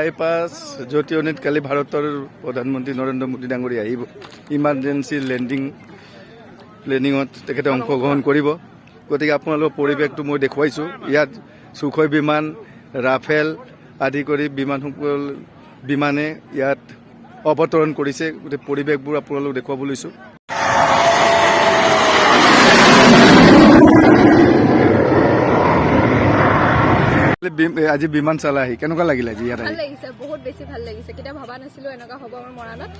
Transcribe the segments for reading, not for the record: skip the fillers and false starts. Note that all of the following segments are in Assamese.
বাইপাছ জটিয়নিত কালি ভাৰতৰ প্ৰধানমন্ত্ৰী নৰেন্দ্ৰ মোদী ডাঙৰী আহিব ইমাৰ্জেঞ্চি লেণ্ডিং প্লেনিঙত তেখেতে অংশগ্ৰহণ কৰিব গতিকে আপোনালোকৰ পৰিৱেশটো মই দেখুৱাইছোঁ ইয়াত সুখয় বিমান ৰাফেল আদি কৰি বিমানে ইয়াত অৱতৰণ কৰিছে গোটেই পৰিৱেশবোৰ আপোনালোক দেখুৱাব লৈছোঁ আজি বিমান চালা আহি কেনেকুৱা লাগিলে আজি ইয়াত ভাল লাগিছে বহুত বেছি ভাল লাগিছে কেতিয়া ভাবা নাছিলো এনেকুৱা হ'ব আমাৰ মৰাণত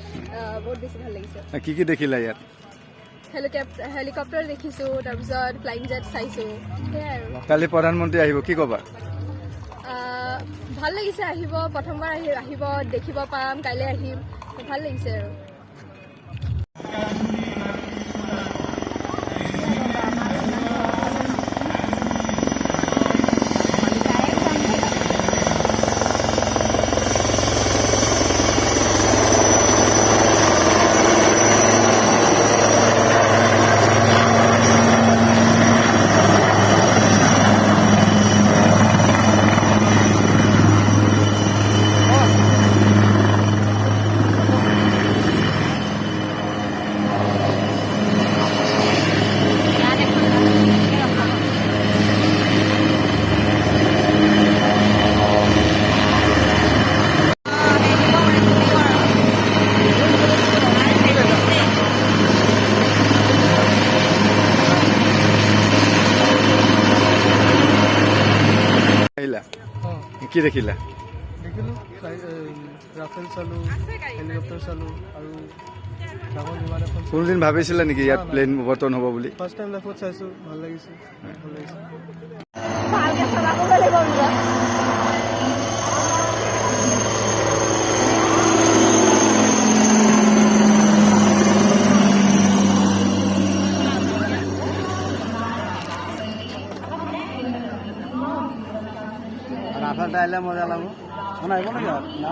বহুত বেছি ভাল লাগিছে কি দেখিলা ইয়াত হেলিকপ্টাৰ দেখিছো তাৰপিছত ফ্লাইং জেট চাইছো সেয়াই আৰু কালি প্ৰধানমন্ত্ৰী আহিব কি ক'বা ভাল লাগিছে আহিব প্ৰথমবাৰ আহিব দেখিব পাম কাইলৈ আহিম ভাল লাগিছে আৰু কি দেখিলা দেখিলো ৰাফেল চালো হেলিকপ্টাৰ চালো আৰু ডাঙৰ বিমান এখন কোনোদিন ভাবিছিলা নেকি ইয়াত প্লেন অৱতৰণ হ'ব বুলি ফাৰ্ষ্ট টাইম লাইফত চাইছো ভাল লাগিছে রাফেল ডাইলে মজা লাগবো মানে আইব নাকি না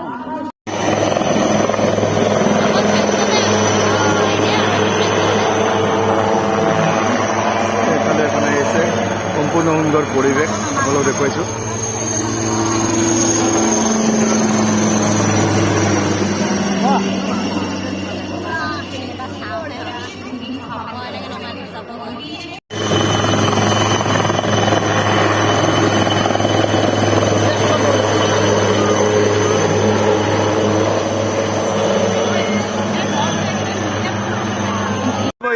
এফালে এখন আহিছে সম্পূৰ্ণ সুন্দৰ পৰিৱেশ সকলো দেখুৱাইছোঁ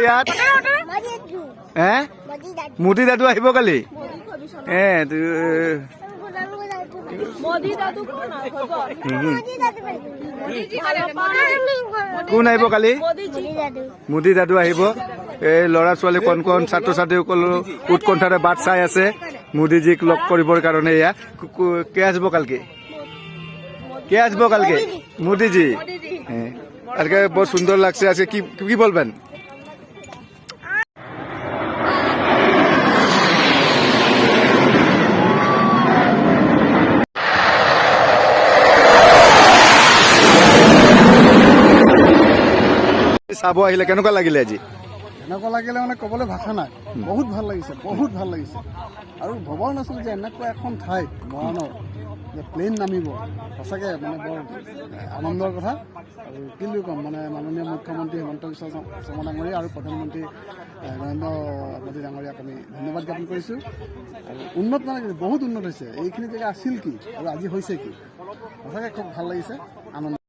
ইয়াত মোদী দাদু আহিব কালি কোন আহিব কালি মোদী দাদু আহিব এই ল'ৰা ছোৱালী কণ কণ ছাত্ৰ ছাত্ৰীসকলৰ উৎকণ্ঠাৰে বাট চাই আছে মোদীজীক লগ কৰিবৰ কাৰণে এয়া কে আসব কালকে মোদীজী আজকে বহুত সুন্দৰ লাগছে আজকে কি বলবেন চাব আহিলে কেনেকুৱা লাগিলে আজি এনেকুৱা লাগিলে মানে ক'বলৈ ভাষা নাই বহুত ভাল লাগিছে আৰু ভবাও নাছিলো যে এনেকুৱা এখন ঠাইত মৰাণৰ যে প্লেন নামিব সঁচাকৈ মানে বৰ আনন্দৰ কথা আৰু কিন্তু ক'ম মানে মাননীয় মুখ্যমন্ত্ৰী হিমন্ত বিশ্ব শৰ্মা ডাঙৰীয়া আৰু প্ৰধানমন্ত্ৰী নৰেন্দ্ৰ মোদী ডাঙৰীয়াক আমি ধন্যবাদ জ্ঞাপন কৰিছোঁ আৰু উন্নত মানে বহুত উন্নত হৈছে এইখিনি জেগা আছিল কি আৰু আজি হৈছে কি সঁচাকৈ খুব ভাল লাগিছে আনন্দ